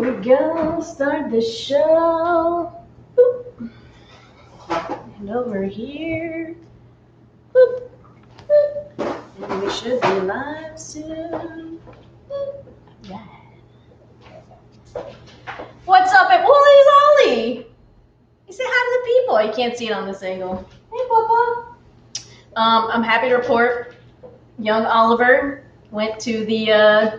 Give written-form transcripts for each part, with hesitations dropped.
we go, start the show. Boop. And over here. Boop. Boop. And we should be live soon. Yeah. What's up, Woolies Ollie? You say hi to the people. You can't see it on this angle. Hey, Papa. I'm happy to report young Oliver went to the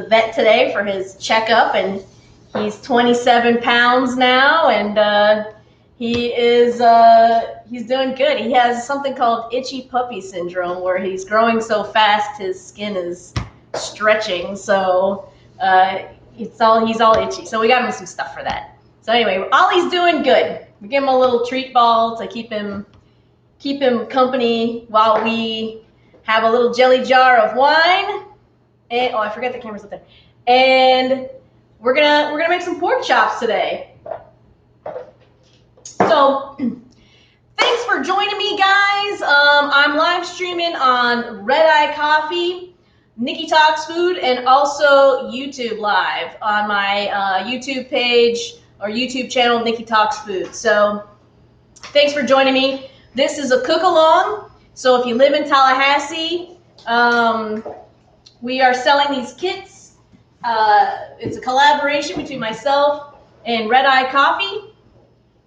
vet today for his checkup, and he's 27 pounds now, and he's doing good. He has something called itchy puppy syndrome, where he's growing so fast his skin is stretching, so he's all itchy. So we got him some stuff for that. So anyway, Ollie's doing good. We give him a little treat ball to keep him company while we have a little jelly jar of wine. And I forgot the camera's up there. And we're gonna make some pork chops today. So thanks for joining me, guys. I'm live streaming on RedEye Coffee, Nikki Talks Food, and also YouTube Live on my YouTube page or YouTube channel, Nikki Talks Food. So thanks for joining me. This is a cook-along. So if you live in Tallahassee, we are selling these kits. It's a collaboration between myself and RedEye Coffee.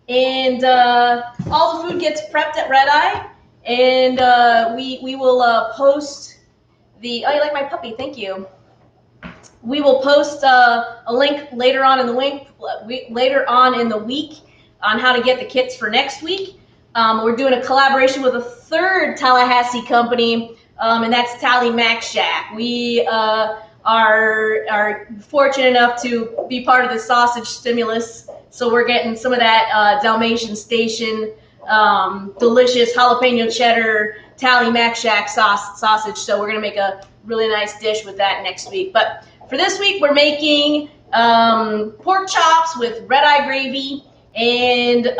And all the food gets prepped at RedEye. And we will post the, oh, you like my puppy, thank you. We will post a link later on in the week on how to get the kits for next week. We're doing a collaboration with a third Tallahassee company, and that's Tally Mac Shack. We are fortunate enough to be part of the sausage stimulus, so we're getting some of that Dalmatian Station, delicious jalapeno cheddar Tally Mac Shack sausage. So we're gonna make a really nice dish with that next week. But for this week, we're making pork chops with RedEye gravy and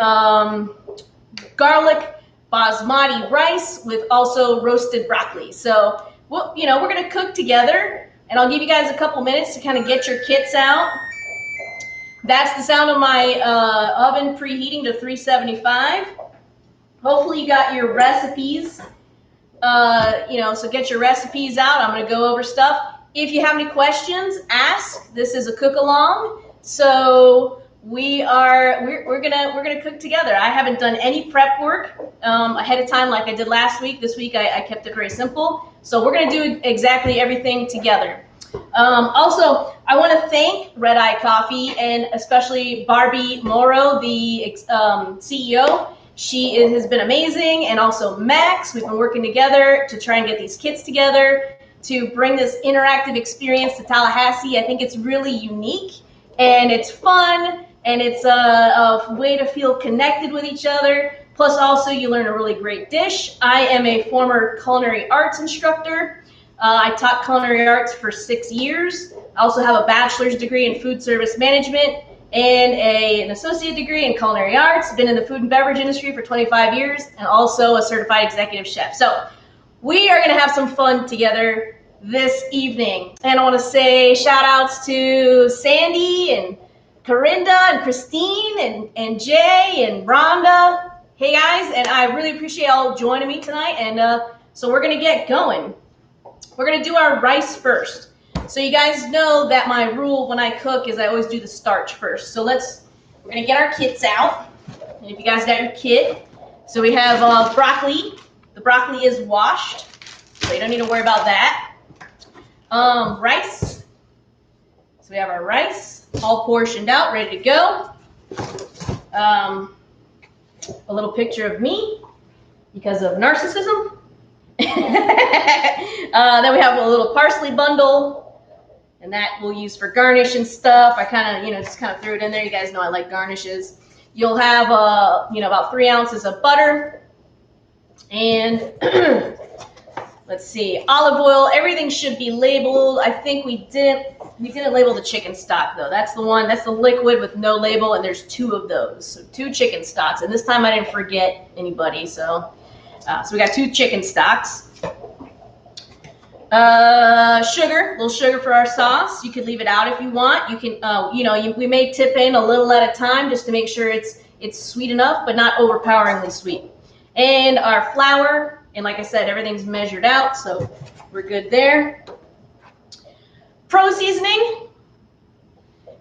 garlic basmati rice with also roasted broccoli. So, we're going to cook together, and I'll give you guys a couple minutes to kind of get your kits out. That's the sound of my oven preheating to 375. Hopefully you got your recipes, so get your recipes out. I'm going to go over stuff. If you have any questions, ask. This is a cook-along, so we're gonna cook together. I haven't done any prep work ahead of time like I did last week. This week I kept it very simple. So we're gonna do exactly everything together. Also, I want to thank RedEye Coffee and especially Barbie Morrow, the CEO. She has been amazing, and also Max. We've been working together to try and get these kits together to bring this interactive experience to Tallahassee. I think it's really unique, and it's fun. And it's a way to feel connected with each other. Plus, also, you learn a really great dish. I am a former culinary arts instructor. I taught culinary arts for 6 years. I also have a bachelor's degree in food service management and an associate degree in culinary arts. Been in the food and beverage industry for 25 years, and also a certified executive chef. So we are going to have some fun together this evening. And I want to say shout outs to Sandy and Corinda and Christine and Jay and Rhonda. Hey guys, and I really appreciate y'all joining me tonight. And so we're gonna get going. We're gonna do our rice first. So you guys know that my rule when I cook is I always do the starch first. So we're gonna get our kits out. And if you guys got your kit, so we have broccoli. The broccoli is washed, so you don't need to worry about that. Rice. So we have our rice. All portioned out, ready to go. A little picture of me because of narcissism. Then we have a little parsley bundle, and that we'll use for garnish and stuff. I just threw it in there. You guys know I like garnishes. You'll have about 3 ounces of butter, and let's see, olive oil. Everything should be labeled. I think we didn't label the chicken stock though. That's the liquid with no label, and there's 2 of those. So 2 chicken stocks. And this time I didn't forget anybody. So we got 2 chicken stocks. Sugar, a little sugar for our sauce. You could leave it out if you want. You can, we may tip in a little at a time just to make sure it's sweet enough, but not overpoweringly sweet. And our flour, and like I said, everything's measured out, so we're good there. Pro seasoning,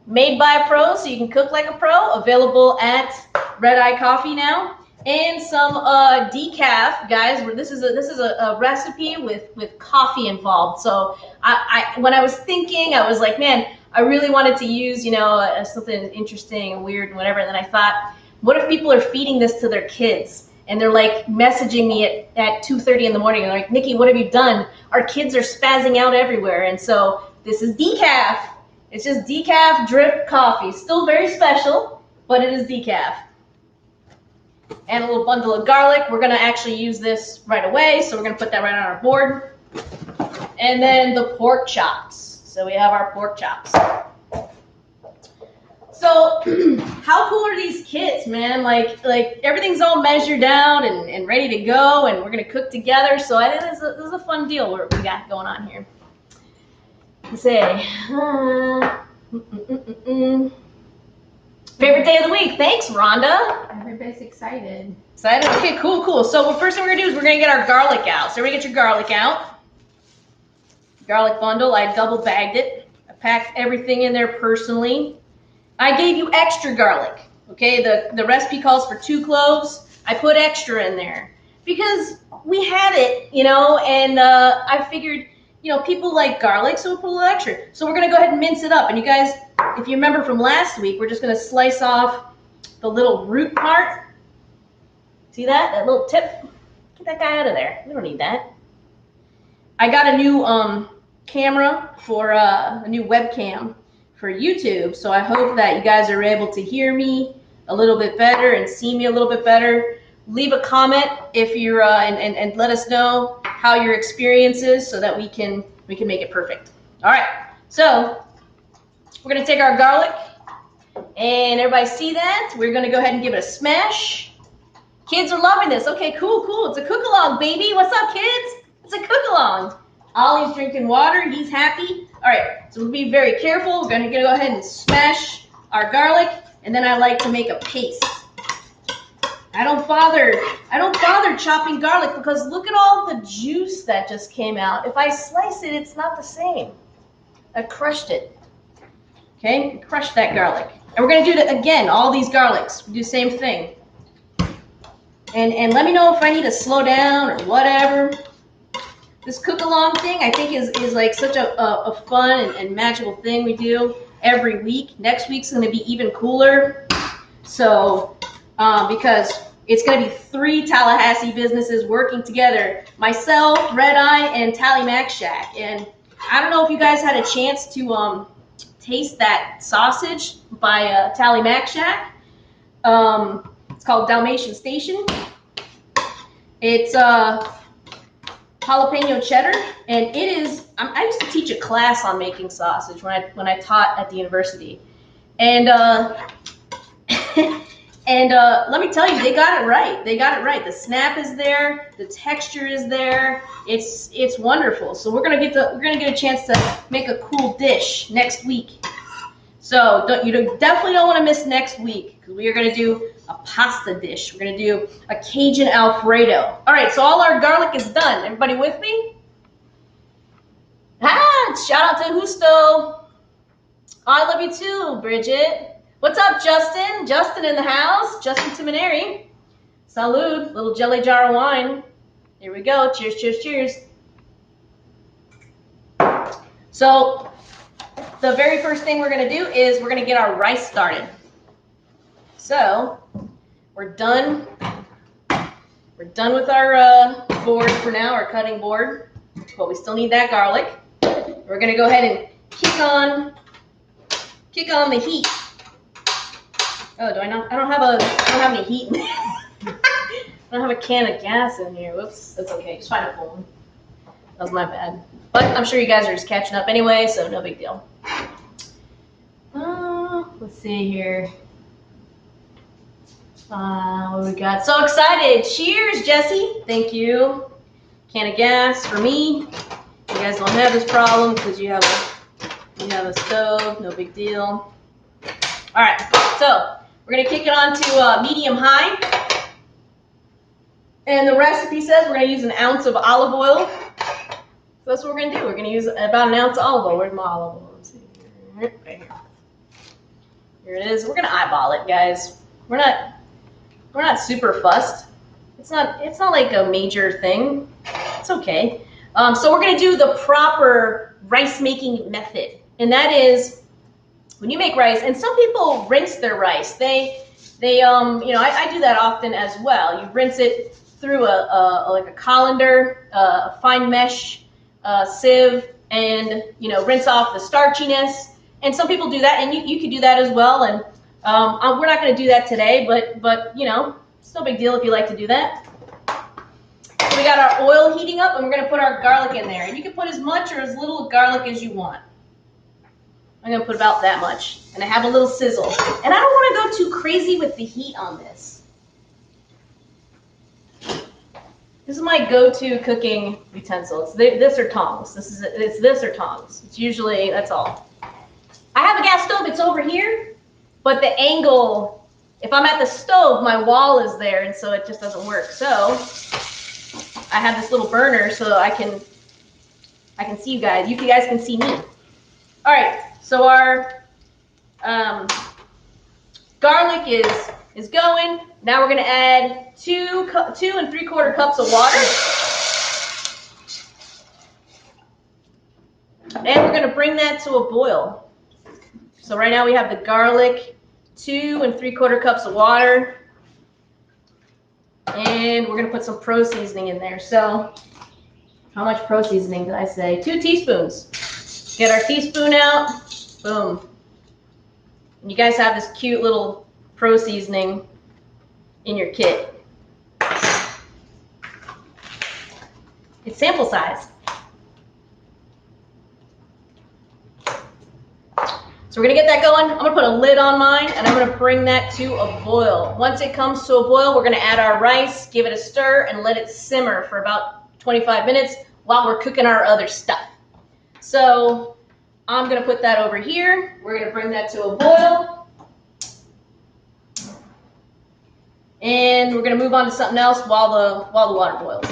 made by a pro, so you can cook like a pro. Available at RedEye Coffee now. And some decaf, guys. This is a recipe with coffee involved. So when I was thinking, I was like, man, I really wanted to use something interesting and weird and whatever. And then I thought, what if people are feeding this to their kids and they're like messaging me at 2:30 in the morning and they're like, Nikki, what have you done? Our kids are spazzing out everywhere. And so this is decaf. It's just decaf drip coffee. Still very special, but it is decaf. And a little bundle of garlic. We're going to actually use this right away, so we're going to put that right on our board. And then the pork chops. So we have our pork chops. So how cool are these kits, man? Like everything's all measured out and ready to go, and we're going to cook together. So I think this is a fun deal we got going on here. Let's say, favorite day of the week. Thanks, Rhonda. Everybody's excited. Excited? Okay, cool. So the first thing we're going to do is we're going to get our garlic out. So everybody get your garlic out. Garlic bundle. I double bagged it. I packed everything in there personally. I gave you extra garlic. Okay, the recipe calls for 2 cloves. I put extra in there because we had it, and I figured, people like garlic, so we'll put a little extra. So we're going to go ahead and mince it up. And you guys, if you remember from last week, we're just going to slice off the little root part. See that? That little tip? Get that guy out of there. We don't need that. I got a new camera for a new webcam for YouTube, so I hope that you guys are able to hear me a little bit better and see me a little bit better. Leave a comment if you're and let us know how your experience is so that we can make it perfect. All right, so we're gonna take our garlic, and everybody see that? We're gonna go ahead and give it a smash. Kids are loving this. Okay, cool. It's a cook-along, baby. What's up, kids? It's a cook-along. Ollie's drinking water. He's happy. All right, so we'll be very careful. We're gonna go ahead and smash our garlic, and then I like to make a paste. I don't bother chopping garlic because look at all the juice that just came out. If I slice it, it's not the same. I crushed it. Okay, crush that garlic. And we're gonna do that again, all these garlics. We do the same thing. And let me know if I need to slow down or whatever. This cook-along thing, I think, is like such a fun and magical thing we do every week. Next week's gonna be even cooler. So, because it's going to be 3 Tallahassee businesses working together. Myself, RedEye, and Tally Mac Shack. And I don't know if you guys had a chance to taste that sausage by Tally Mac Shack. It's called Dalmatian Station. It's jalapeno cheddar, and it is. I used to teach a class on making sausage when I taught at the university, and and let me tell you, they got it right. The snap is there, the texture is there. It's wonderful. So we're gonna get a chance to make a cool dish next week. So you definitely don't want to miss next week because we are gonna do a pasta dish. We're gonna do a Cajun Alfredo. All right, so all our garlic is done. Everybody with me? Shout out to Justo. I love you too, Bridget. What's up, Justin? Justin in the house. Justin Timoneri. Salud. Little jelly jar of wine. Here we go. Cheers. So the very first thing we're going to do is we're going to get our rice started. So we're done. We're done with our board for now, our cutting board, but we still need that garlic. We're going to go ahead and kick on the heat. Oh, I don't have any heat. I don't have a can of gas in here. Whoops, that's okay. Just find a full one. That was my bad. But I'm sure you guys are just catching up anyway, so no big deal. Let's see here. What we got? So excited. Cheers, Jesse. Thank you. Can of gas for me. We guys don't have this problem because you have a stove, no big deal. All right, so we're gonna kick it on to medium-high. And the recipe says we're gonna use an ounce of olive oil. So that's what we're gonna do. We're gonna use about an ounce of olive oil. Where's my olive oil? Let's see. Right here. Here it is. We're gonna eyeball it, guys. We're not super fussed. It's not like a major thing. It's okay. So we're gonna do the proper rice making method, and that is when you make rice. And some people rinse their rice. They you know, I do that often as well. You rinse it through like a colander, a fine mesh sieve, and you know, rinse off the starchiness. And some people do that, and you could do that as well. And we're not going to do that today, but you know, it's no big deal if you like to do that. So we got our oil heating up, and we're going to put our garlic in there. And you can put as much or as little garlic as you want. I'm going to put about that much, and I have a little sizzle. And I don't want to go too crazy with the heat on this. This is my go-to cooking utensil. It's this or tongs. It's this or tongs. It's usually, that's all. I have a gas stove. It's over here, but the angle, if I'm at the stove, my wall is there, and so it just doesn't work. So I have this little burner so I can see you guys. You guys can see me. All right. So our garlic is going. Now we're going to add 2 3/4 cups of water. And we're going to bring that to a boil. So right now we have the garlic, 2 3/4 cups of water. And we're going to put some pro seasoning in there. So how much pro seasoning did I say? 2 teaspoons. Get our teaspoon out. Boom. And you guys have this cute little pro seasoning in your kit. It's sample size. So we're gonna get that going. I'm gonna put a lid on mine, and I'm gonna bring that to a boil. Once it comes to a boil, we're gonna add our rice, give it a stir, and let it simmer for about 25 minutes while we're cooking our other stuff. So I'm gonna put that over here. We're gonna bring that to a boil. And we're gonna move on to something else while the water boils.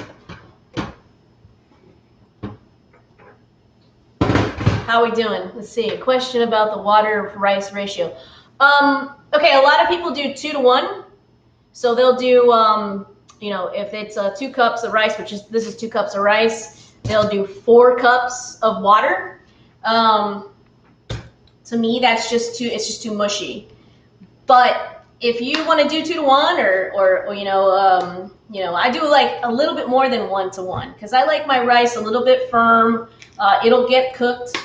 How are we doing? Let's see. A question about the water-rice ratio. Okay, a lot of people do 2 to 1. So they'll do, you know, if it's 2 cups of rice, this is 2 cups of rice, they'll do 4 cups of water. To me, it's just too mushy. But if you want to do 2 to 1, or you know, I do like a little bit more than 1 to 1 because I like my rice a little bit firm. It'll get cooked,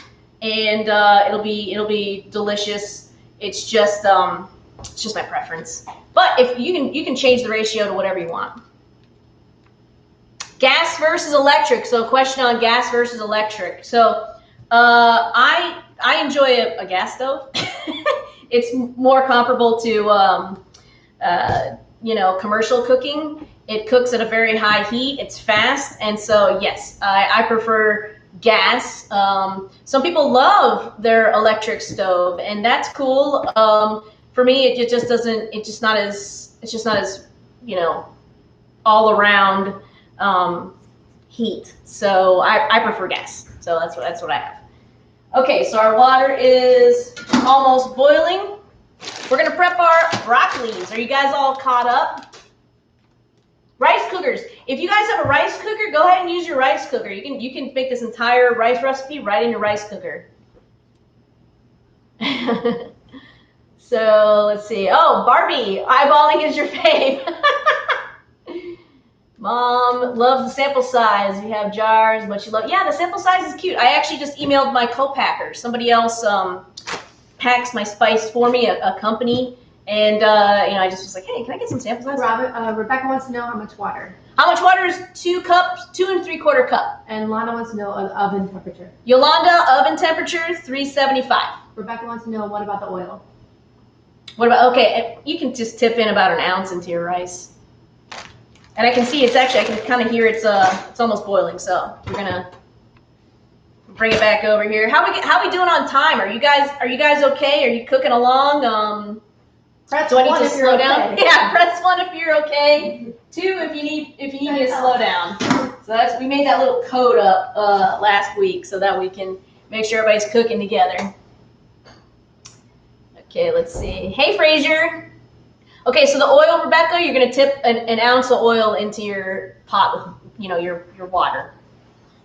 and it'll be delicious. It's just my preference. But if you can change the ratio to whatever you want. Gas versus electric. So a question on gas versus electric. So I enjoy a gas stove. It's more comparable to you know, commercial cooking. It cooks at a very high heat. It's fast, and so yes, I prefer gas. Some people love their electric stove, and that's cool. For me, it just doesn't. It's just not as you know, all around heat. So I prefer gas. So that's what I have. Okay, so our water is almost boiling. We're gonna prep our broccolis. Are you guys all caught up? Rice cookers. If you guys have a rice cooker, go ahead and use your rice cooker. You can make this entire rice recipe right in your rice cooker. So let's see. Oh, Barbie, eyeballing is your fave. Mom loves the sample size. You have jars, but you love, yeah, the sample size is cute. I actually just emailed my co-packer. Somebody else packs my spice for me, a company, and you know, I just was like, hey, can I get some sample size? Rebecca wants to know how much water. How much water is 2 cups, 2 3/4 cup? And Lana wants to know oven temperature. Yolanda, oven temperature 375. Rebecca wants to know what about the oil? What about, okay, you can just tip in about 1 ounce into your rice. And I can see it's actually, I can kind of hear it's almost boiling, so we're gonna bring it back over here. How we doing on time? Are you guys okay? Are you cooking along? Press Do I need one to if slow you're down? okay. Yeah, press 1 if you're okay. 2 if you need me to slow down. So we made that little code up last week so that we can make sure everybody's cooking together. Okay, let's see. Hey, Frazier. Okay, so the oil, Rebecca, you're gonna tip an ounce of oil into your pot with your water.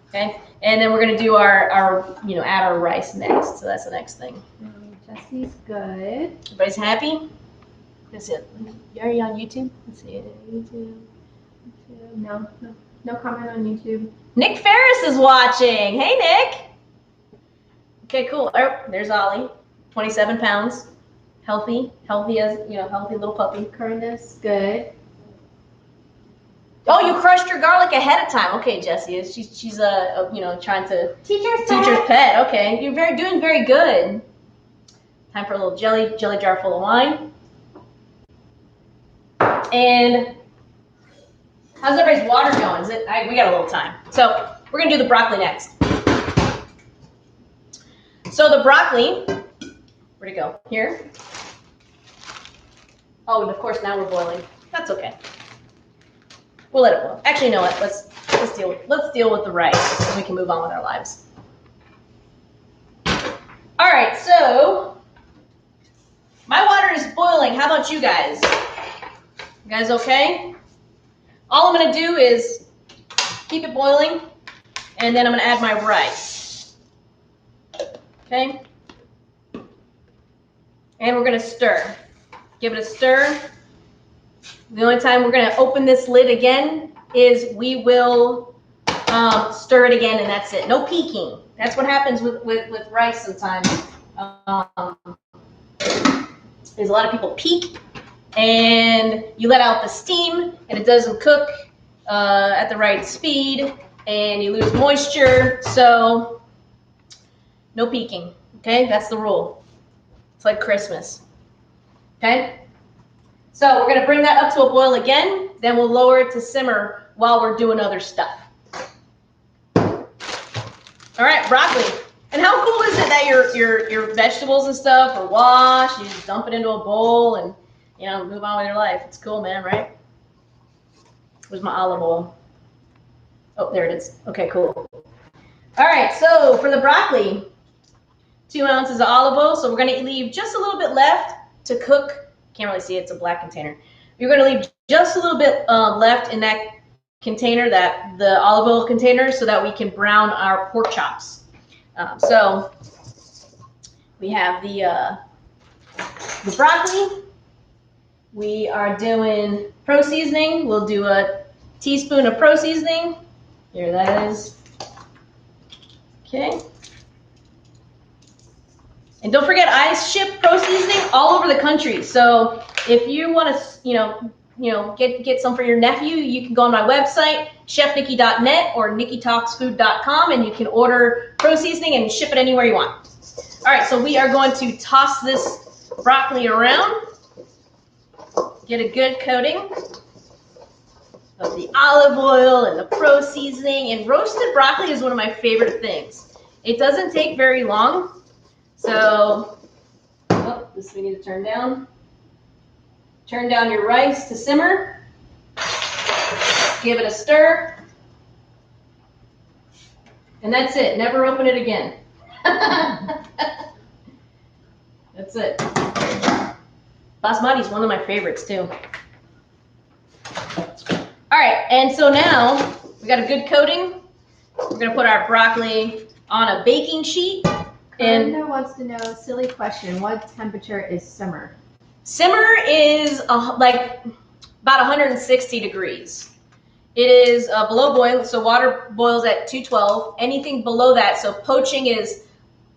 Okay, and then we're gonna do our add our rice next. So that's the next thing. Jesse's good. Everybody's happy? That's it. Are you on YouTube? Let's see. YouTube. No comment on YouTube. Nick Ferris is watching. Hey, Nick. Okay, cool. Oh, there's Ollie. 27 pounds. Healthy as healthy little puppy. Corinda's good. Oh, you crushed your garlic ahead of time. Okay, Jessie. She's trying to teacher's pet. Okay, you're doing very good. Time for a little jelly jar full of wine. And how's everybody's water going? We got a little time. So we're gonna do the broccoli next. So the broccoli, where'd it go? Here. Oh, and of course now we're boiling. That's okay. We'll let it boil. Actually, you know what? Let's deal with the rice so we can move on with our lives. All right, so my water is boiling. How about you guys? You guys okay? All I'm gonna do is keep it boiling, and then I'm gonna add my rice. Okay? And we're gonna stir. Give it a stir. The only time we're gonna open this lid again is we will stir it again, and that's it. No peeking. That's what happens with rice sometimes. Is a lot of people peek, and you let out the steam, and it doesn't cook at the right speed, and you lose moisture. So no peeking. Okay, that's the rule. It's like Christmas. Okay. So we're going to bring that up to a boil again, then we'll lower it to simmer while we're doing other stuff. All right, broccoli. And how cool is it that your vegetables and stuff are washed, you just dump it into a bowl and move on with your life. It's cool, man, right? Where's my olive oil? Oh, there it is. Okay, cool. All right, so for the broccoli, 2 ounces of olive oil. So we're going to leave just a little bit left to cook. Can't really see it, it's a black container. You're going to leave just a little bit left in that container, the olive oil container, so that we can brown our pork chops. So we have the broccoli. We are doing pro seasoning. We'll do a teaspoon of pro seasoning. Here that is. Okay. And don't forget, I ship pro seasoning all over the country. So if you want to, get some for your nephew, you can go on my website, chefnikki.net or nikkitalksfood.com, and you can order pro seasoning and ship it anywhere you want. All right, so we are going to toss this broccoli around, get a good coating of the olive oil and the pro seasoning. And roasted broccoli is one of my favorite things. It doesn't take very long. So, this we need to turn down. Turn down your rice to simmer. Give it a stir. And that's it. Never open it again. That's it. Basmati is one of my favorites too. All right, and so now we got a good coating. We're gonna put our broccoli on a baking sheet. And Brenda wants to know, silly question, what temperature is simmer? Simmer is like about 160 degrees. It is below boil, so water boils at 212. Anything below that, so poaching is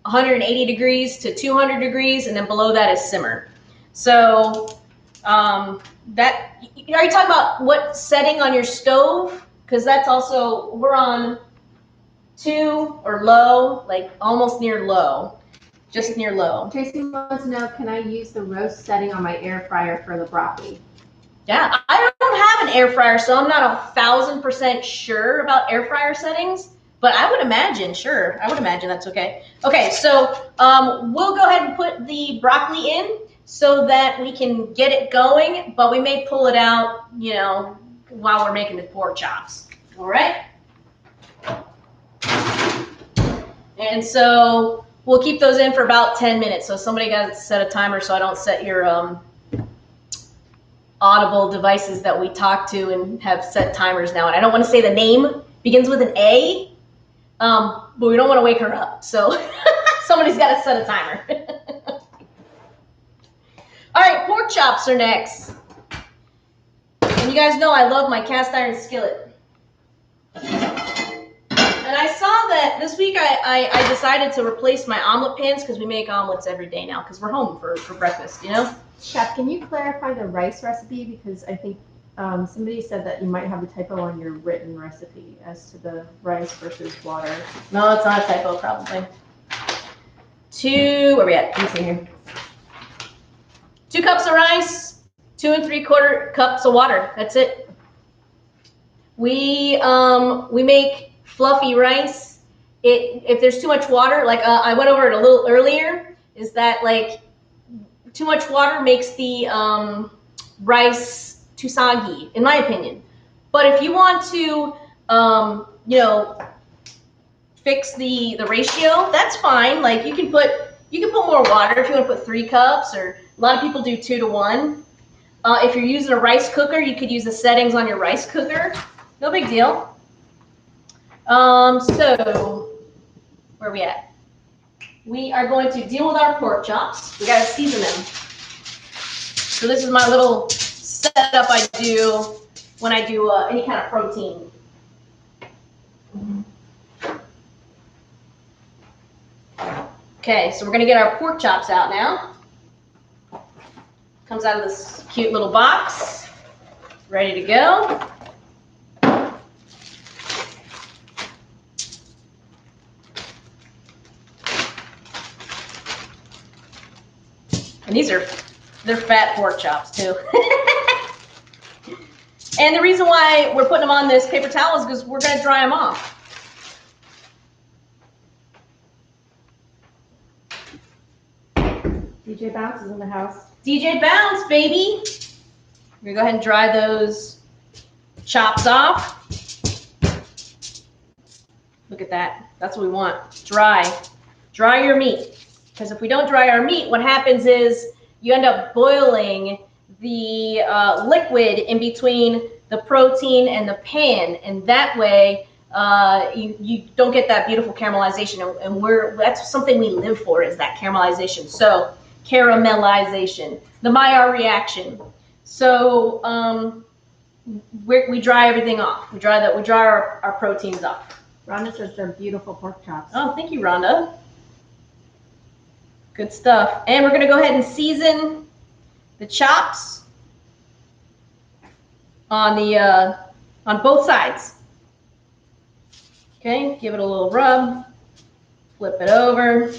180 degrees to 200 degrees, and then below that is simmer. So are you talking about what setting on your stove? Because that's also, we're on 2 or low, like almost near low, just near low. Tracy wants to know, can I use the roast setting on my air fryer for the broccoli? Yeah, I don't have an air fryer, so I'm not 1,000% sure about air fryer settings, But I would imagine, sure, I would imagine that's okay. Okay, so we'll go ahead and put the broccoli in so that we can get it going, but we may pull it out, you know, while we're making the pork chops. All right? And so we'll keep those in for about 10 minutes. So somebody got to set a timer so I don't set your audible devices that we talk to and have set timers now. And I don't want to say the name. Begins with an A, but we don't want to wake her up. So somebody's got to set a timer. All right, pork chops are next. And you guys know I love my cast iron skillet. And I saw that this week I decided to replace my omelet pans because we make omelets every day now because we're home for breakfast, you know? Chef, can you clarify the rice recipe? Because I think somebody said that you might have a typo on your written recipe as to the rice versus water. No, it's not a typo, probably. Where are we at? Let me see here. 2 cups of rice, 2 3/4 cups of water. That's it. We make fluffy rice. If there's too much water, like I went over it a little earlier, is that like too much water makes the rice too soggy, in my opinion. But if you want to, you know, fix the ratio, that's fine. Like you can put more water if you want to put 3 cups, or a lot of people do 2 to 1. If you're using a rice cooker, you could use the settings on your rice cooker. No big deal. So where are we at? We are going to deal with our pork chops. We got to season them. So this is my little setup I do when I do any kind of protein. Okay, so we're going to get our pork chops out now. Comes out of this cute little box. Ready to go. And they're fat pork chops too. And the reason why we're putting them on this paper towel is because we're going to dry them off. DJ Bounce is in the house. DJ Bounce, baby. We're going to go ahead and dry those chops off. Look at that. That's what we want. Dry. Dry your meat. Because if we don't dry our meat, what happens is you end up boiling the liquid in between the protein and the pan, and that way you don't get that beautiful caramelization. And that's something we live for, is that caramelization. So caramelization, the Maillard reaction. So we dry everything off. We dry our proteins off. Rhonda says they're beautiful pork chops. Oh, thank you, Rhonda. Good stuff. And we're going to go ahead and season the chops on both sides. Okay, give it a little rub. Flip it over.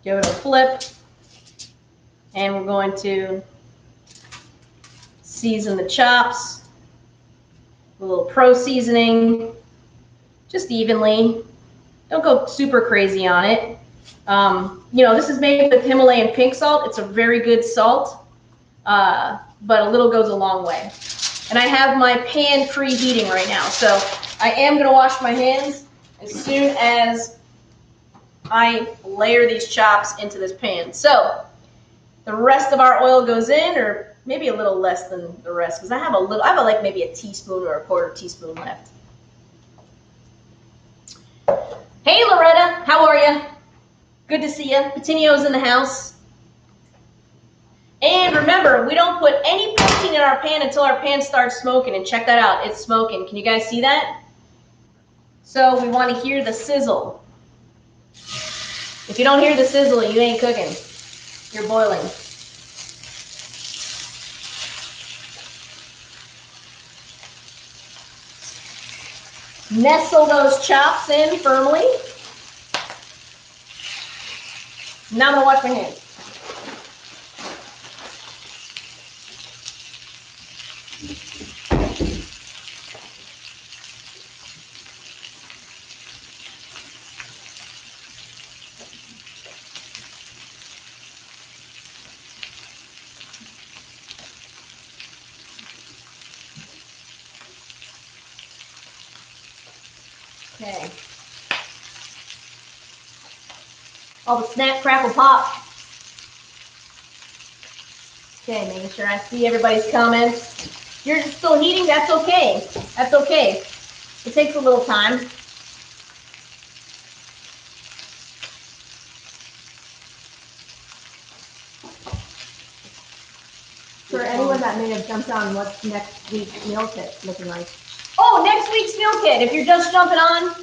Give it a flip. And we're going to season the chops with a little pro seasoning, just evenly. Don't go super crazy on it. You know, this is made with Himalayan pink salt. It's a very good salt, but a little goes a long way. And I have my pan preheating right now, so I am going to wash my hands as soon as I layer these chops into this pan. So the rest of our oil goes in, or maybe a little less than the rest, because I have like maybe a teaspoon or a 1/4 teaspoon left. Hey Loretta, how are you? Good to see you. Patino's in the house. And remember, we don't put any protein in our pan until our pan starts smoking. And check that out, it's smoking. Can you guys see that? So we want to hear the sizzle. If you don't hear the sizzle, you ain't cooking. You're boiling. Nestle those chops in firmly. Now I'm going to wash my hands. Okay. All the snap, crackle, pop. Okay, making sure I see everybody's comments. If you're still heating, that's okay. That's okay. It takes a little time. For anyone that may have jumped on, what's next week's meal kit looking like? Oh, next week's meal kit. If you're just jumping on,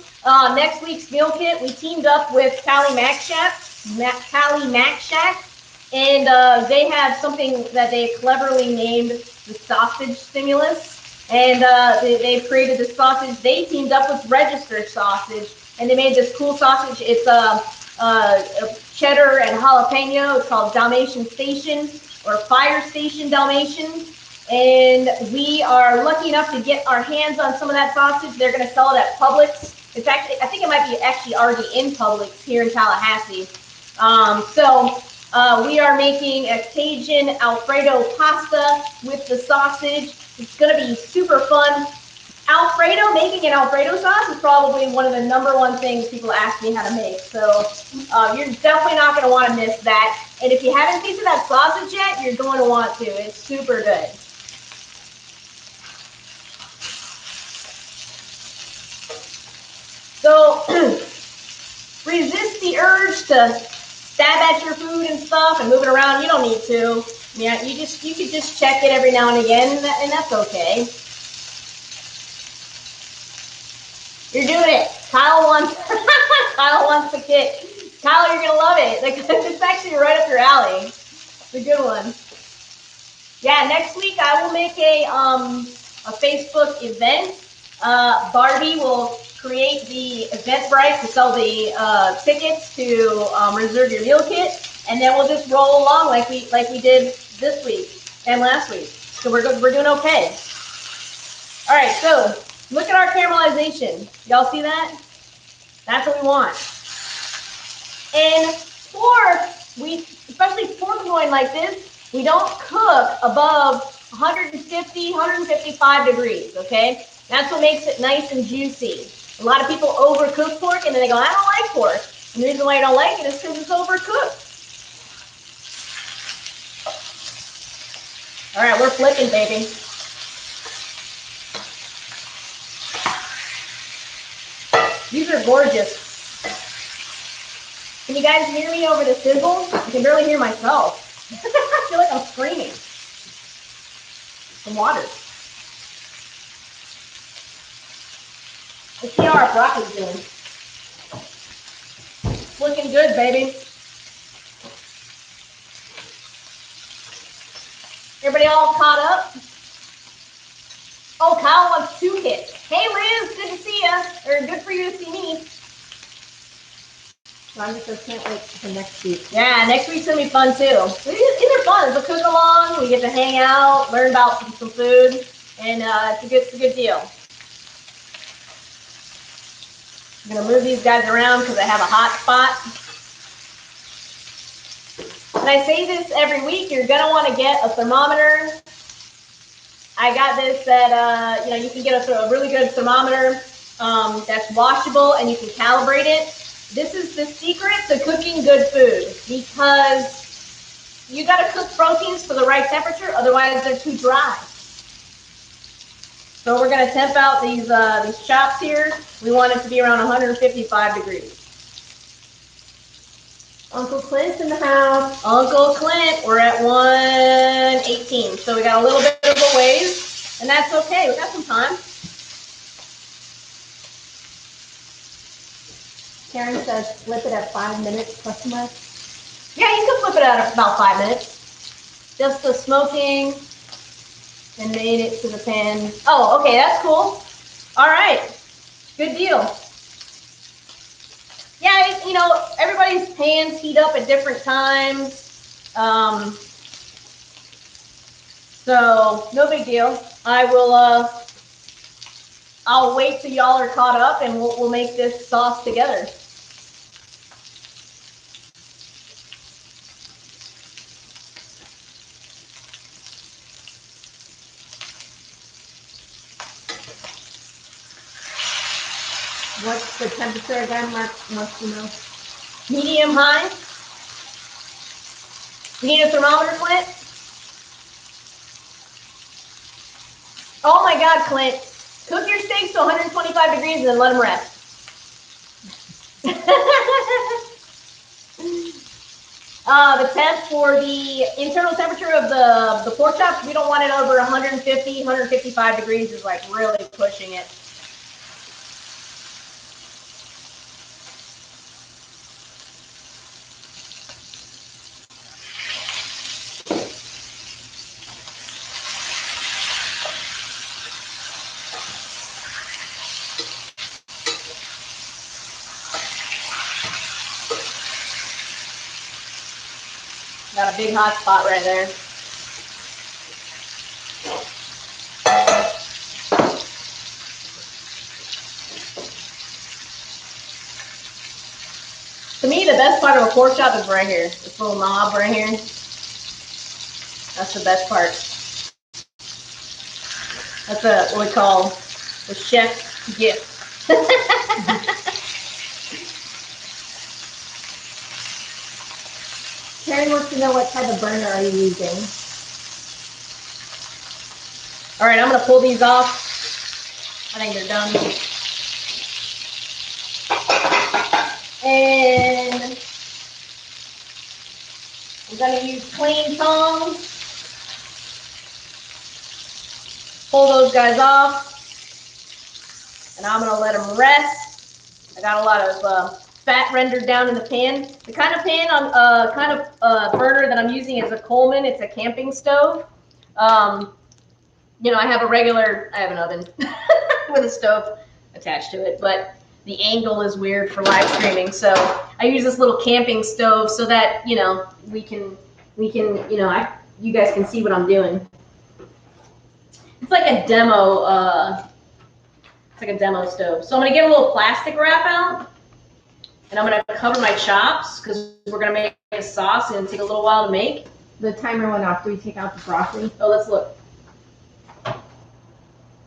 next week's meal kit, we teamed up with Cali Mac Shack, and they have something that they cleverly named the sausage stimulus. And they've created this sausage. They teamed up with Register Sausage, and they made this cool sausage. It's a cheddar and jalapeno. It's called Dalmatian Station or Fire Station Dalmatian. And we are lucky enough to get our hands on some of that sausage. They're going to sell it at Publix. It's actually, I think it might be actually already in Publix here in Tallahassee. We are making a Cajun Alfredo pasta with the sausage. It's going to be super fun. Making an Alfredo sauce is probably one of the #1 things people ask me how to make. So you're definitely not going to want to miss that. And if you haven't tasted that sausage yet, you're going to want to. It's super good. So resist the urge to stab at your food and stuff and move it around. You don't need to. Yeah, you could just check it every now and again, and that's okay. You're doing it. Kyle wants the kit. Kyle, you're gonna love it. It's actually right up your alley. It's a good one. Yeah, next week I will make a Facebook event. Barbie will create the Eventbrite to sell the tickets to reserve your meal kit, and then we'll just roll along like we did this week and last week. So we're doing okay. All right, so look at our caramelization. Y'all see that? That's what we want. And especially pork loin like this, we don't cook above 150, 155 degrees, okay? That's what makes it nice and juicy. A lot of people overcook pork and then they go, I don't like pork. And the reason why you don't like it is because it's overcooked. All right, we're flipping, baby. These are gorgeous. Can you guys hear me over the sizzle? I can barely hear myself. I feel like I'm screaming. Some water. Let's see how our broccoli's doing. It's looking good, baby. Everybody all caught up? Oh, Kyle wants 2 kits. Hey, Liz, good to see you. Or good for you to see me. I just can't wait for next week. Yeah, next week's going to be fun, too. These are fun. It's a cook-along. We get to hang out, learn about some food, and it's a good deal. I'm going to move these guys around because I have a hot spot. And I say this every week, you're going to want to get a thermometer. I got this at, you can get a really good thermometer that's washable and you can calibrate it. This is the secret to cooking good food because you got to cook proteins to the right temperature, otherwise they're too dry. So we're going to temp out these chops here. We want it to be around 155 degrees. Uncle Clint's in the house. Uncle Clint, we're at 118. So we got a little bit of a ways, and that's okay. We got some time. Karen says flip it at 5 minutes, question mark. Yeah, you can flip it at about 5 minutes. Just the smoking and made it to the pan. Oh, okay, that's cool. All right, good deal. Yeah, everybody's pans heat up at different times. So no big deal. I'll wait till y'all are caught up and we'll make this sauce together. What's the temperature again, Mark? Wants to know. Medium high. You need a thermometer, Clint? Oh my God, Clint. Cook your steaks to 125 degrees and then let them rest. The temp for the internal temperature of the pork chops, we don't want it over 150, 155 degrees is like really pushing it. Got a big hot spot right there. To me, the best part of a pork chop is right here. This little knob right here. That's the best part. That's what we call the chef's gift. Karen wants to know what type of burner are you using? All right, I'm gonna pull these off. I think they're done. And I'm gonna use clean tongs. Pull those guys off. And I'm gonna let them rest. I got a lot of fat rendered down in the pan. The kind of pan burner that I'm using is a Coleman. It's a camping stove. You know, I have an oven with a stove attached to it, but the angle is weird for live streaming. So I use this little camping stove so that, you know, we can, you know, you guys can see what I'm doing. It's like a demo, stove. So I'm gonna get a little plastic wrap out, and I'm gonna cover my chops because we're gonna make a sauce and it'll take a little while to make. The timer went off. Do we take out the broccoli? Oh, let's look.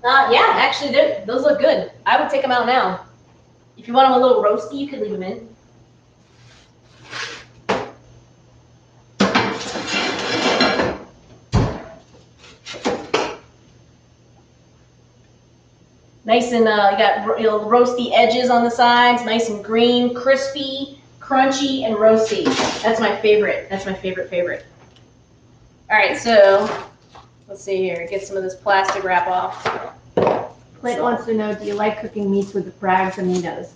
Yeah, actually, those look good. I would take them out now. If you want them a little roasty, you could leave them in. Nice and you got roasty edges on the sides, nice and green, crispy, crunchy, and roasty. That's my favorite. That's my favorite. All right, so let's see here. Get some of this plastic wrap off. Clint wants to know, do you like cooking meats with the Bragg's aminos?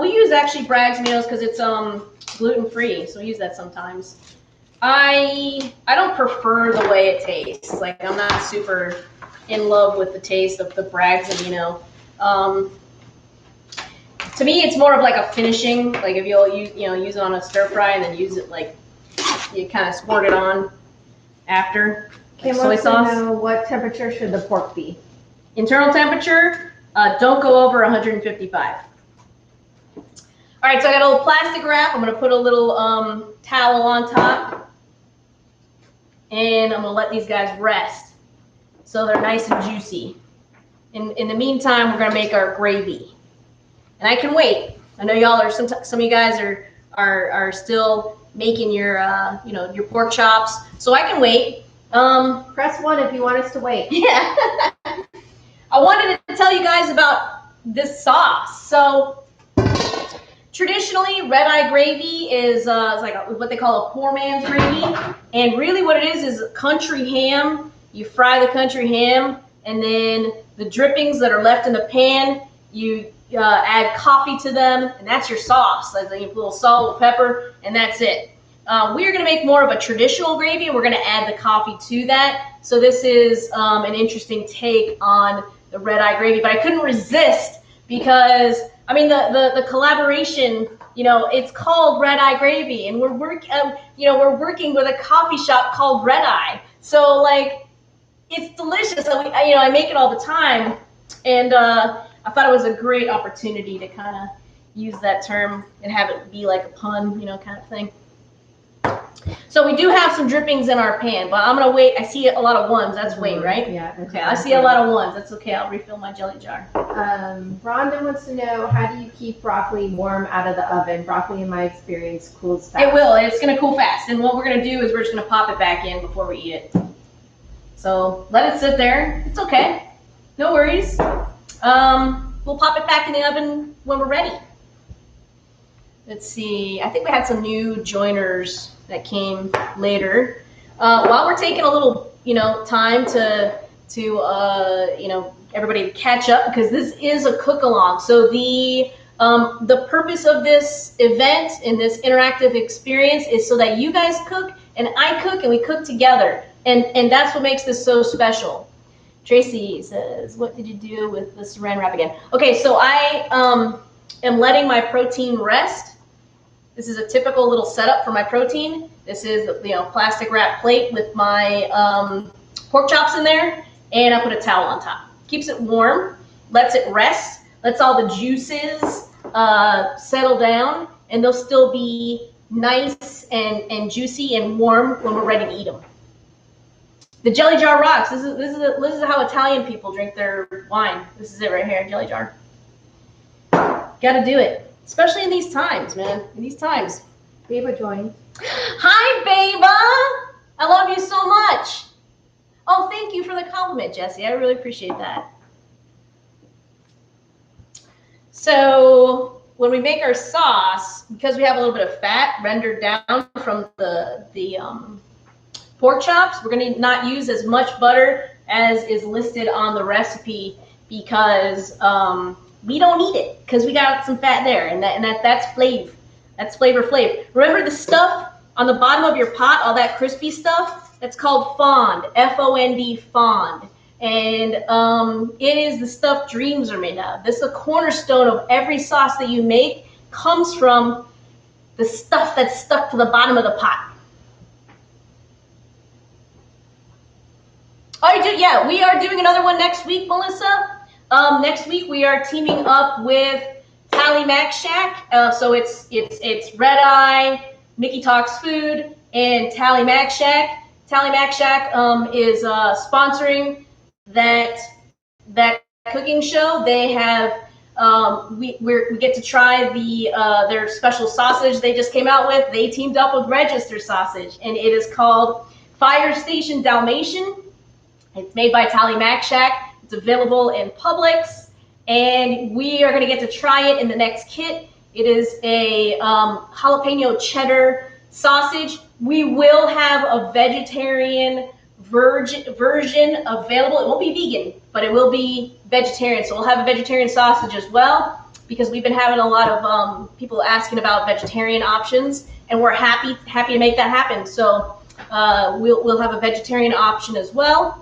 We use actually Bragg's aminos because it's gluten-free, so we use that sometimes. I don't prefer the way it tastes. Like, I'm not super in love with the taste of the Bragg's amino. To me, it's more of like a finishing. Like if you'll use it on a stir fry and then use it like you kind of squirt it on after. Kim soy wants sauce. to know, what temperature should the pork be? Internal temperature, don't go over 155. All right, so I got a little plastic wrap. I'm gonna put a little towel on top, and I'm gonna let these guys rest so they're nice and juicy. In the meantime, we're gonna make our gravy, and I can wait. I know y'all are some of you guys are still making your your pork chops, so I can wait. Press 1 if you want us to wait. Yeah. I wanted to tell you guys about this sauce. So traditionally, RedEye gravy is like what they call a poor man's gravy. And really what it is country ham. You fry the country ham, and then the drippings that are left in the pan, you add coffee to them, and that's your sauce. Like a little salt, a little pepper, and that's it. We are going to make more of a traditional gravy, and we're going to add the coffee to that. So this is an interesting take on the RedEye gravy, but I couldn't resist because I mean the collaboration. It's called RedEye gravy, and we're working with a coffee shop called RedEye. So like, it's delicious. So I make it all the time, and I thought it was a great opportunity to kind of use that term and have it be like a pun, kind of thing. So we do have some drippings in our pan, but I'm gonna wait. I see a lot of ones. That's wait, right? Yeah. Okay, I see a lot of ones. That's okay. I'll refill my jelly jar. Rhonda wants to know, how do you keep broccoli warm out of the oven? Broccoli, in my experience, cools fast. It will. It's gonna cool fast. And what we're gonna do is we're just gonna pop it back in before we eat it. So let it sit there. It's okay. No worries. We'll pop it back in the oven when we're ready. Let's see. I think we had some new joiners that came later. While we're taking a little, time to everybody catch up, because this is a cook along. So the purpose of this event and this interactive experience is so that you guys cook and I cook and we cook together, and that's what makes this so special. Tracy says, "What did you do with the Saran wrap again?" Okay, so I am letting my protein rest. This is a typical little setup for my protein. This is the plastic wrap plate with my pork chops in there, and I put a towel on top. Keeps it warm, lets it rest, lets all the juices settle down, and they'll still be nice and juicy and warm when we're ready to eat them. The jelly jar rocks. This is how Italian people drink their wine. This is it right here, jelly jar. Got to do it. Especially in these times, man. In these times. Beba joined. Hi, Beba. I love you so much. Oh, thank you for the compliment, Jessie. I really appreciate that. So when we make our sauce, because we have a little bit of fat rendered down from the pork chops, we're going to not use as much butter as is listed on the recipe, because we don't need it, because we got some fat there, and that's flavor. That's flavor. Remember the stuff on the bottom of your pot, all that crispy stuff? That's called fond, F-O-N-D, fond. And it is the stuff dreams are made of. This is the cornerstone of every sauce that you make, comes from the stuff that's stuck to the bottom of the pot. Oh, yeah, we are doing another one next week, Melissa. Next week we are teaming up with Tally Mac Shack. So it's RedEye, Mickey Talks Food, and Tally Mac Shack. Tally Mac Shack is sponsoring that cooking show. They have we get to try their special sausage they just came out with. They teamed up with Register Sausage, and it is called Fire Station Dalmatian. It's made by Tally Mac Shack. It's available in Publix, and we are going to get to try it in the next kit. It is a jalapeno cheddar sausage. We will have a vegetarian version available. It won't be vegan, but it will be vegetarian. So we'll have a vegetarian sausage as well, because we've been having a lot of people asking about vegetarian options, and we're happy to make that happen. So we'll have a vegetarian option as well.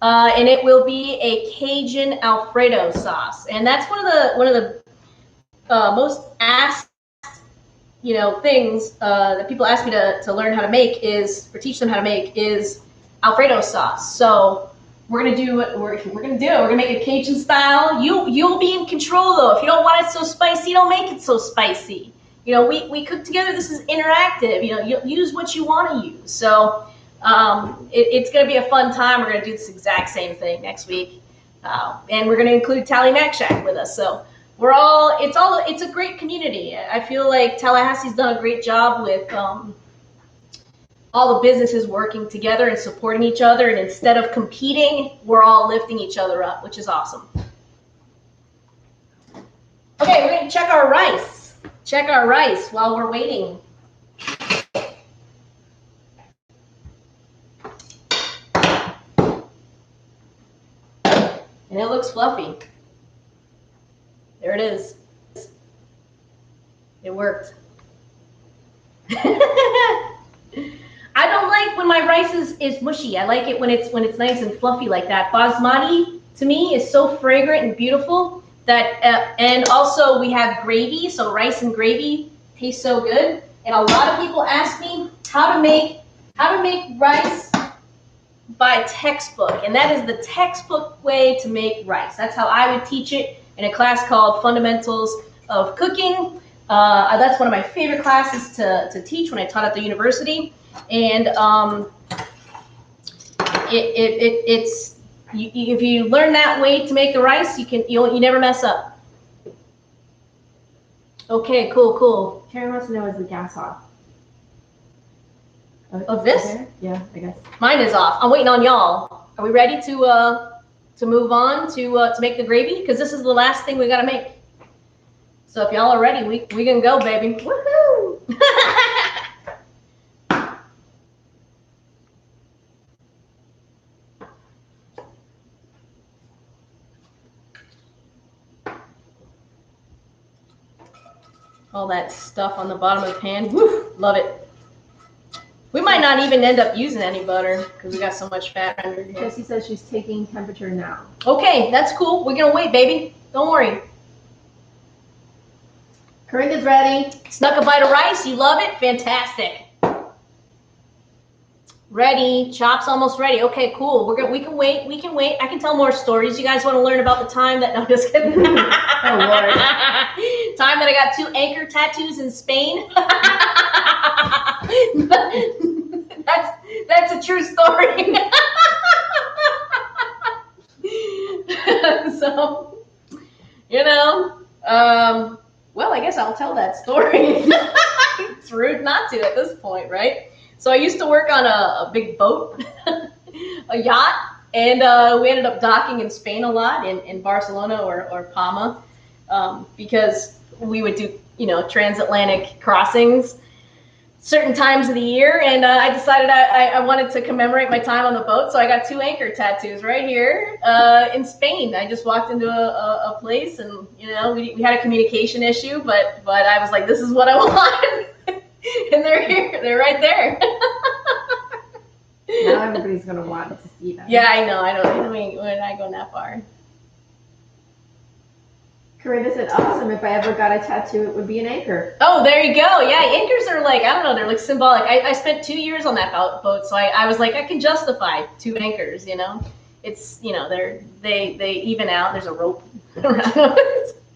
And it will be a Cajun Alfredo sauce, and that's one of the most asked things that people ask me to learn how to make or teach them how to make is Alfredo sauce. So we're gonna do it. We're gonna make it Cajun style. You'll be in control though. If you don't want it so spicy, don't make it so spicy. We cook together. This is interactive. You use what you want to use. So. It's going to be a fun time. We're going to do this exact same thing next week, and we're going to include Tally Mac Shack with us. So it's a great community. I feel like Tallahassee's done a great job with all the businesses working together and supporting each other, and instead of competing, we're all lifting each other up, which is awesome. Okay, we're going to check our rice while we're waiting. And it looks fluffy. There it is. It worked. I don't like when my rice is mushy. I like it when it's nice and fluffy like that. Basmati to me is so fragrant and beautiful that and also we have gravy, so rice and gravy taste so good. And a lot of people ask me how to make rice by textbook, and that is the textbook way to make rice. That's how I would teach it in a class called Fundamentals of Cooking. That's one of my favorite classes to teach when I taught at the university. And it's if you learn that way to make the rice, you never mess up. Okay, cool. Karen wants to know, is the gas off? Of this? Yeah, I guess. Mine is off. I'm waiting on y'all. Are we ready to move on to make the gravy? Because this is the last thing we gotta make. So if y'all are ready, we can go, baby. Woohoo! All that stuff on the bottom of the pan. Woo! Love it. We might not even end up using any butter because we got so much fat under here. Jessie says she's taking temperature now. Okay, that's cool. We're gonna wait, baby. Don't worry. Corinda's ready. Snuck a bite of rice. You love it? Fantastic. Ready. Chop's almost ready. Okay, cool. We can wait. We can wait. I can tell more stories. You guys want to learn about the time that? No, just kidding. Oh Lord. Time that I got 2 anchor tattoos in Spain. That's a true story. So, well, I guess I'll tell that story. It's rude not to at this point, right? So I used to work on a big boat, a yacht, and we ended up docking in Spain a lot, in Barcelona or Palma, because we would do, transatlantic crossings certain times of the year, and I decided I wanted to commemorate my time on the boat, so I got 2 anchor tattoos right here in Spain. I just walked into a place, and we had a communication issue, but I was like, this is what I want, and they're here, they're right there. Now everybody's gonna want to see them. Yeah, I know. We're not going that far. Corinda said, awesome, if I ever got a tattoo, it would be an anchor. Oh, there you go. Yeah, anchors are like, I don't know, they're like symbolic. I spent 2 years on that boat, so I was like, I can justify 2 anchors, It's, they even out. There's a rope around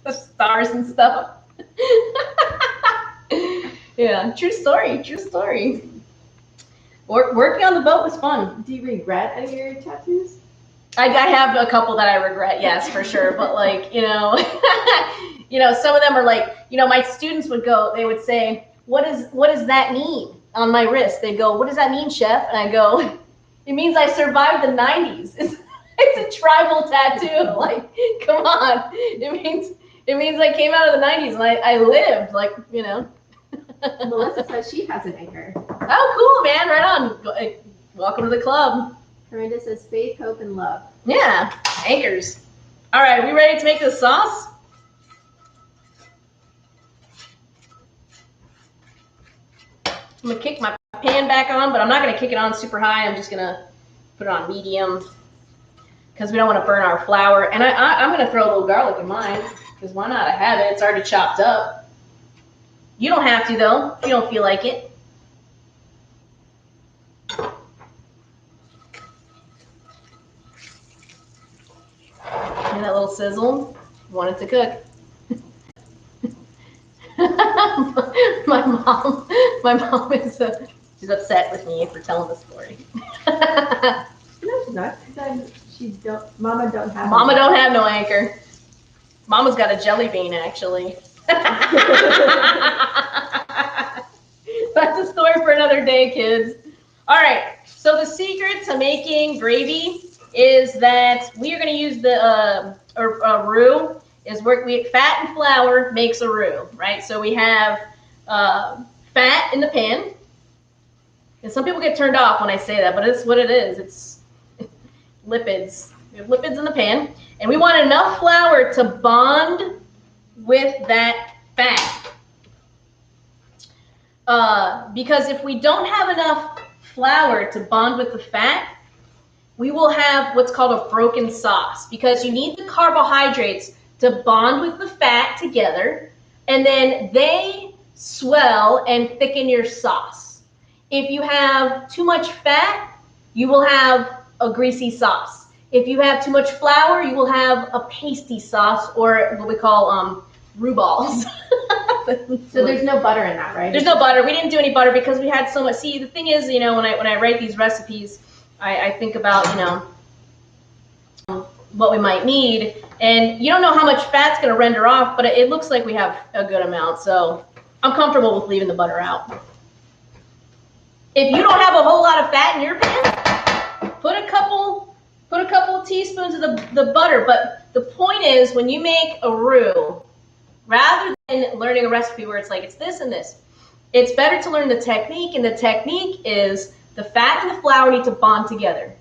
the stars and stuff. Yeah, true story. Working on the boat was fun. Do you regret any of your tattoos? I have a couple that I regret, yes, for sure. But some of them are like, my students would say, what does that mean on my wrist? They go, what does that mean, chef? And I go, it means I survived the 90s. It's a tribal tattoo. Like, come on. It means I came out of the 90s and I lived, Melissa says she has an anchor. Oh, cool, man. Right on. Welcome to the club. Corinda says faith, hope, and love. Yeah, anchors. All right, we ready to make this sauce? I'm going to kick my pan back on, but I'm not going to kick it on super high. I'm just going to put it on medium because we don't want to burn our flour. And I'm going to throw a little garlic in mine because why not? I have it. It's already chopped up. You don't have to, though, if you don't feel like it. And that little sizzle, want it to cook. my mom is she's upset with me for telling the story. No, she's not. Mama don't have no anchor. Mama's got a jelly bean, actually. That's a story for another day, kids. All right, so the secret to making gravy is that we are going to use the roux. Fat and flour makes a roux, right? So we have fat in the pan. And some people get turned off when I say that, but it's what it is. It's lipids. We have lipids in the pan, and we want enough flour to bond with that fat. Because if we don't have enough flour to bond with the fat, we will have what's called a broken sauce, because you need the carbohydrates to bond with the fat together, and then they swell and thicken your sauce. If you have too much fat, you will have a greasy sauce. If you have too much flour, you will have a pasty sauce, or what we call roux balls. happens. So there's no butter in that, right? There's no butter. We didn't do any butter because we had so much. See, the thing is, when I write these recipes, I think about, what we might need. And you don't know how much fat's going to render off, but it looks like we have a good amount. So I'm comfortable with leaving the butter out. If you don't have a whole lot of fat in your pan, put a couple of teaspoons of the butter. But the point is, when you make a roux, rather than learning a recipe where it's like, it's this and this, it's better to learn the technique. And the technique is the fat and the flour need to bond together.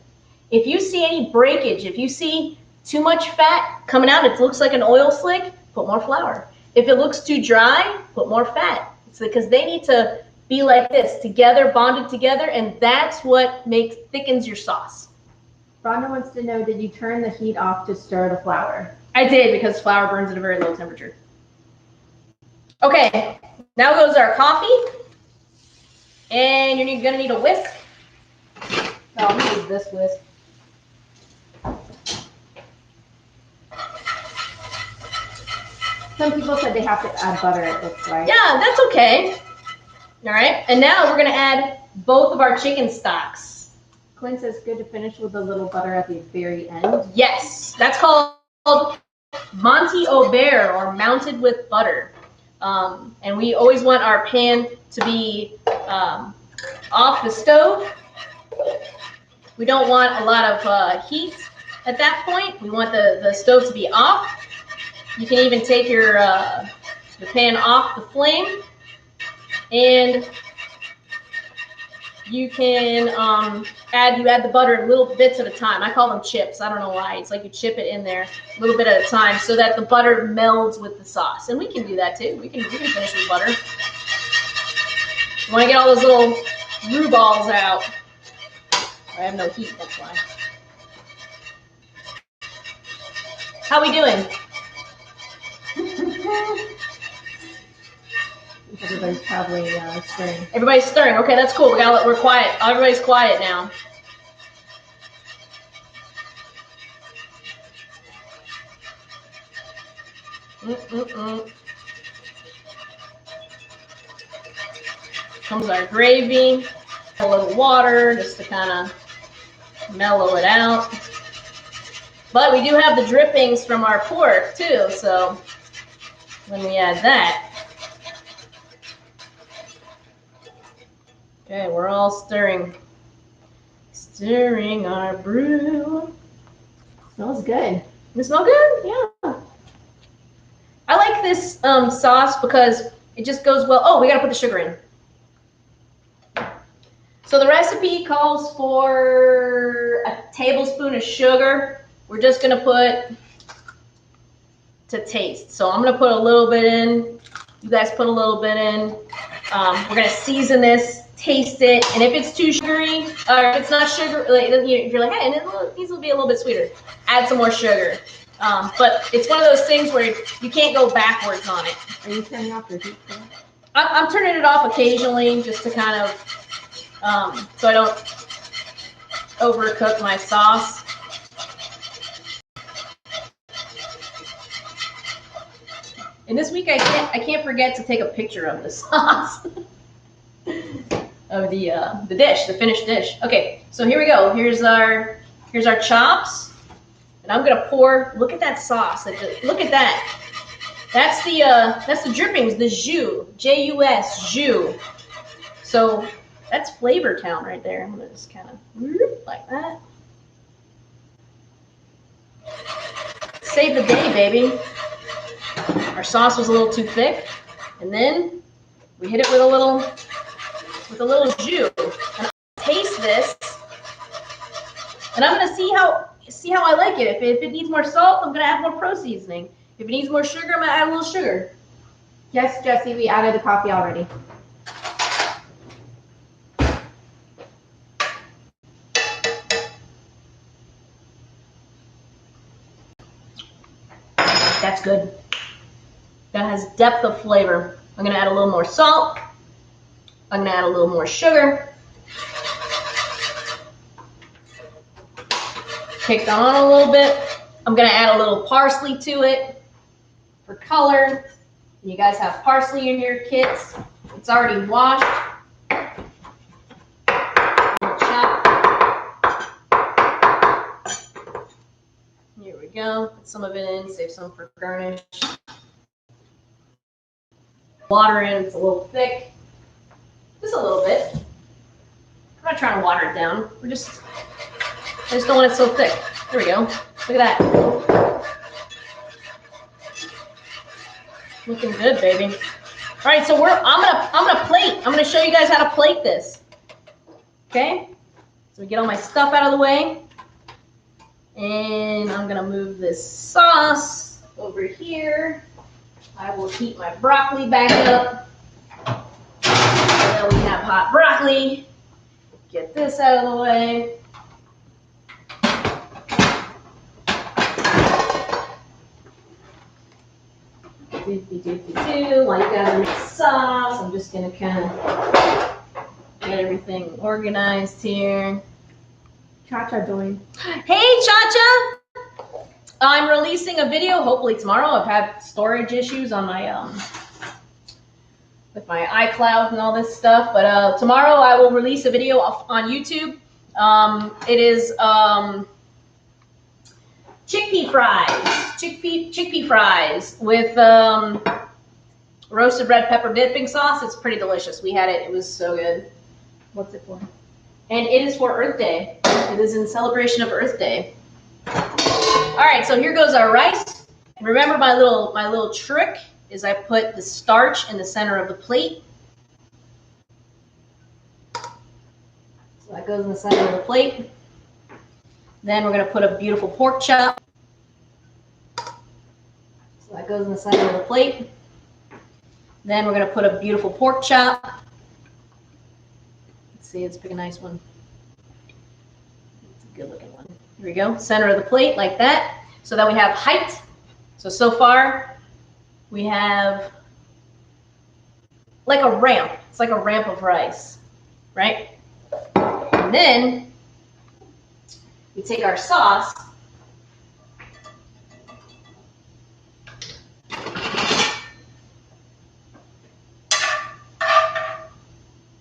If you see any breakage, if you see too much fat coming out, it looks like an oil slick, put more flour. If it looks too dry, put more fat. It's because they need to be like this, together, bonded together, and that's what thickens your sauce. Rhonda wants to know, did you turn the heat off to stir the flour? I did, because flour burns at a very low temperature. Okay, now goes our coffee, and you're gonna need a whisk. I'll use this whisk. Some people said they have to add butter, it looks like. Yeah, that's okay. All right, and now we're gonna add both of our chicken stocks. Clint says good to finish with a little butter at the very end. Yes, that's called Monty Aubert, or mounted with butter. And we always want our pan to be off the stove. We don't want a lot of heat at that point. We want the stove to be off. You can even take your pan off the flame, and you can add the butter in little bits at a time. I call them chips. I don't know why. It's like you chip it in there a little bit at a time so that the butter melds with the sauce. And we can do that too. We can finish with butter. You want to get all those little roux balls out. I have no heat, that's why. How we doing? Everybody's probably stirring. Everybody's stirring. Okay, that's cool. We're quiet. Everybody's quiet now. Comes our gravy. A little water just to kind of mellow it out. But we do have the drippings from our pork too, so when we add that. Okay, we're all stirring our brew. Smells good. It smell good? Yeah. I like this sauce because it just goes well. Oh, we gotta put the sugar in. So the recipe calls for a tablespoon of sugar. We're just gonna put to taste. So I'm gonna put a little bit in. You guys put a little bit in. We're gonna season this, taste it, and if it's too sugary, or if it's not sugar, if you're like, hey, and these will be a little bit sweeter, add some more sugar. But it's one of those things where you can't go backwards on it. Are you turning off your heat? I'm turning it off occasionally just to kind of, so I don't overcook my sauce. And this week I can't forget to take a picture of the sauce. Of the dish, the finished dish. Okay, so here we go. Here's our chops. And I'm gonna pour, look at that sauce. Look at that. That's the drippings, the jus, J-U-S, jus. So that's Flavor Town right there. I'm gonna just kind of like that. Save the day, baby. Our sauce was a little too thick, and then we hit it with a little jus. And I'll taste this, and I'm gonna see how I like it. If it needs more salt, I'm gonna add more pro seasoning. If it needs more sugar, I'm gonna add a little sugar. Yes, Jesse, we added the coffee already. That's good. That has depth of flavor. I'm gonna add a little more salt. I'm gonna add a little more sugar. Kick that on a little bit. I'm gonna add a little parsley to it for color. You guys have parsley in your kits. It's already washed. Here we go. Put some of it in, save some for garnish. Water in, it's a little thick. Just a little bit. I'm not trying to water it down. I just don't want it so thick. There we go. Look at that. Looking good, baby. All right, so I'm gonna plate. I'm gonna show you guys how to plate this. Okay? So we get all my stuff out of the way. And I'm gonna move this sauce over here. I will heat my broccoli back up. So that we have hot broccoli. Get this out of the way. Like that in the sauce. I'm just gonna kind of get everything organized here. Cha-Cha joined. Hey, Cha-Cha! I'm releasing a video, hopefully tomorrow. I've had storage issues on my with my iCloud and all this stuff, but tomorrow I will release a video on YouTube. It is chickpea fries with roasted red pepper dipping sauce. It's pretty delicious. We had it. It was so good. What's it for? And it is for Earth Day. It is in celebration of Earth Day. All right, so here goes our rice. Remember my little trick is I put the starch in the center of the plate. So that goes in the center of the plate. Then we're going to put a beautiful pork chop. So that goes in the center of the plate. Then we're going to put a beautiful pork chop. Let's see, let's pick a nice one. It's a good looking one. Here we go, center of the plate like that. So that we have height. So far we have like a ramp. It's like a ramp of rice, right? And then we take our sauce.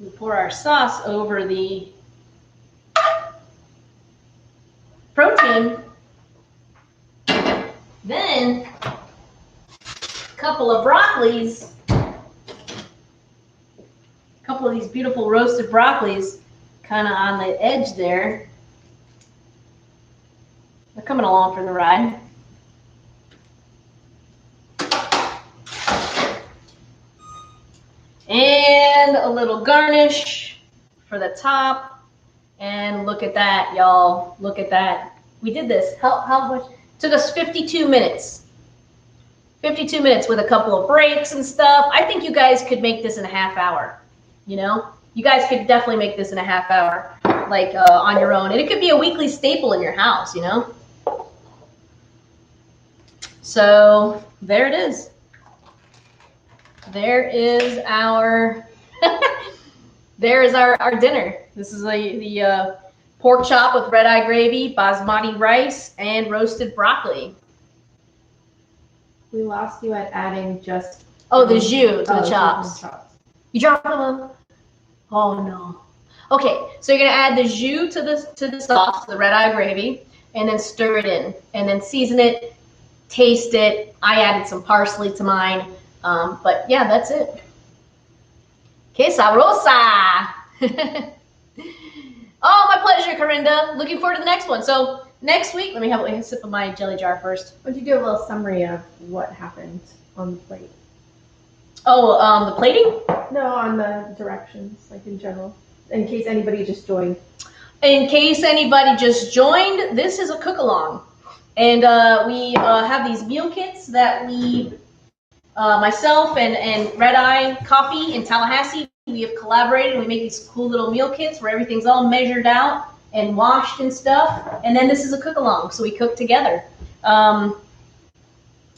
We pour our sauce over the protein. Then a couple of broccolis, a couple of these beautiful roasted broccolis kind of on the edge there. They're coming along for the ride. And a little garnish for the top. And look at that, y'all. Look at that. We did this. How much? Took us 52 minutes. 52 minutes with a couple of breaks and stuff. I think you guys could make this in a half hour. You know? You guys could definitely make this in a half hour, like on your own. And it could be a weekly staple in your house, you know? So there it is. There is our there is our dinner. This is the pork chop with red-eye gravy, basmati rice, and roasted broccoli. We lost you at adding just the jus to the chops. You dropped them. Oh no. Okay, so you're gonna add the jus to the sauce, the red-eye gravy, and then stir it in, and then season it, taste it. I added some parsley to mine. But yeah, that's it. Que sabrosa! Oh, my pleasure, Corinda. Looking forward to the next one. So next week, let me have a sip of my jelly jar first. Why don't you do a little summary of what happened on the plate? Oh, the plating? No, on the directions, like in general, in case anybody just joined. In case anybody just joined, this is a cook-along. And we have these meal kits that we myself and RedEye Coffee in Tallahassee, we have collaborated and we make these cool little meal kits where everything's all measured out and washed and stuff. And then this is a cook-along, so we cook together. And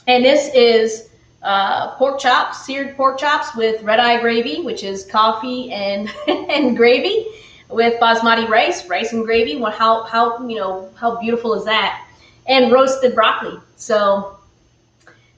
this is pork chops, seared pork chops with red-eye gravy, which is coffee and and gravy with basmati rice and gravy. Well, how beautiful is that? And roasted broccoli. So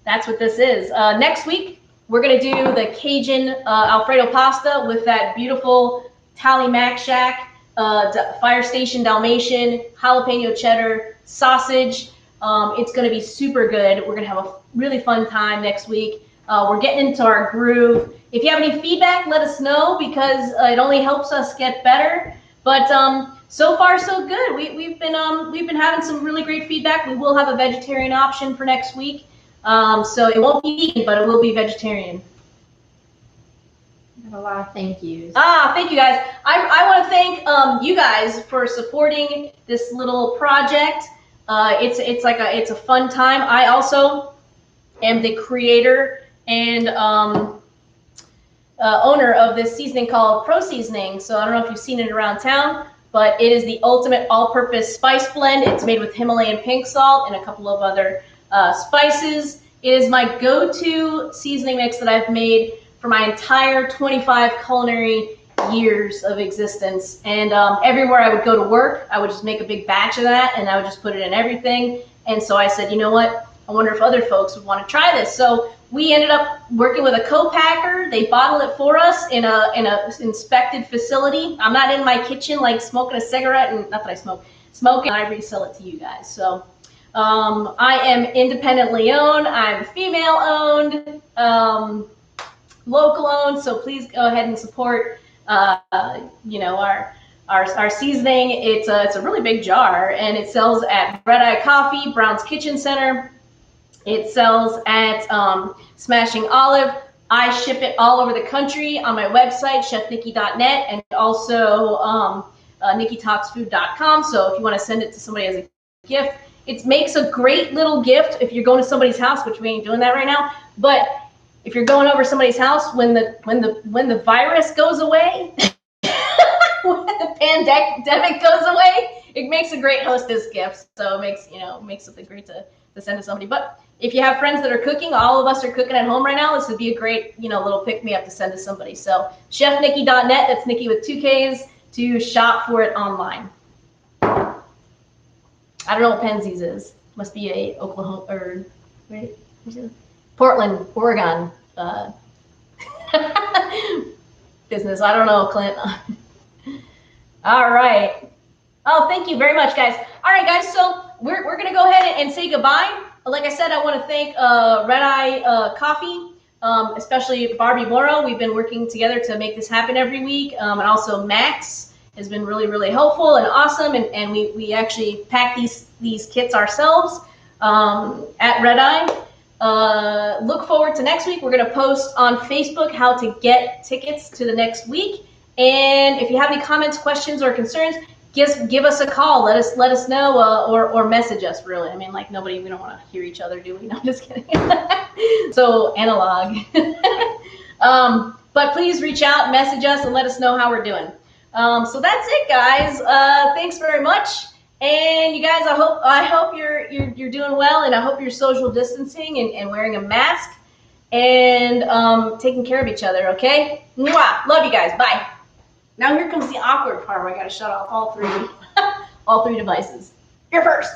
that's what this is. Next week, We're gonna do the Cajun Alfredo pasta with that beautiful Tally Mac Shack, Fire Station Dalmatian, jalapeno cheddar, sausage. It's gonna be super good. We're gonna have a really fun time next week. We're getting into our groove. If you have any feedback, let us know, because it only helps us get better. But so far so good. We've been having some really great feedback. We will have a vegetarian option for next week. So it won't be vegan, but it will be vegetarian. I have a lot of thank yous. Thank you guys. I want to thank you guys for supporting this little project. It's a fun time. I also am the creator and owner of this seasoning called Pro Seasoning. So I don't know if you've seen it around town, but it is the ultimate all-purpose spice blend. It's made with Himalayan pink salt and a couple of other spices. It is my go-to seasoning mix that I've made for my entire 25 culinary years of existence. And everywhere I would go to work, I would just make a big batch of that, and I would just put it in everything. And so I said, you know what? I wonder if other folks would want to try this. So we ended up working with a co-packer. They bottle it for us in a inspected facility. I'm not in my kitchen like smoking a cigarette, and not that I smoke, and I resell it to you guys. So I am independently owned. I'm female owned, local owned. So please go ahead and support, you know, our seasoning. It's a really big jar, and it sells at RedEye Coffee, Brown's Kitchen Center. It sells at Smashing Olive. I ship it all over the country on my website, chefnikki.net, and also nikkitalksfood.com. So if you want to send it to somebody as a gift, it makes a great little gift if you're going to somebody's house, which we ain't doing that right now. But if you're going over somebody's house when the virus goes away, when the pandemic goes away, it makes a great hostess gift. So it makes something great to send to somebody. But if you have friends that are cooking, all of us are cooking at home right now, this would be a great, little pick-me-up to send to somebody. So chefnikki.net, that's Nikki with 2 Ks, to shop for it online. I don't know what Penzies is. Must be a Oklahoma, or wait, Portland, Oregon business. I don't know, Clint. All right. Oh, thank you very much, guys. All right, guys, so we're going to go ahead and say goodbye. Like I said, I want to thank RedEye Coffee, especially Barbie Morrow. We've been working together to make this happen every week. And also Max has been really, really helpful and awesome. And we actually pack these kits ourselves at RedEye. Look forward to next week. We're going to post on Facebook how to get tickets to the next week. And if you have any comments, questions, or concerns, give us a call. Let us know, or message us. Really, I mean, like we don't want to hear each other, do we? No, I'm just kidding. So analog. But please reach out, message us, and let us know how we're doing. So that's it, guys. Thanks very much. And you guys, I hope you're doing well, and I hope you're social distancing and wearing a mask and taking care of each other. Okay? Mwah! Love you guys. Bye. Now here comes the awkward part where I got to shut off all three devices. You're first.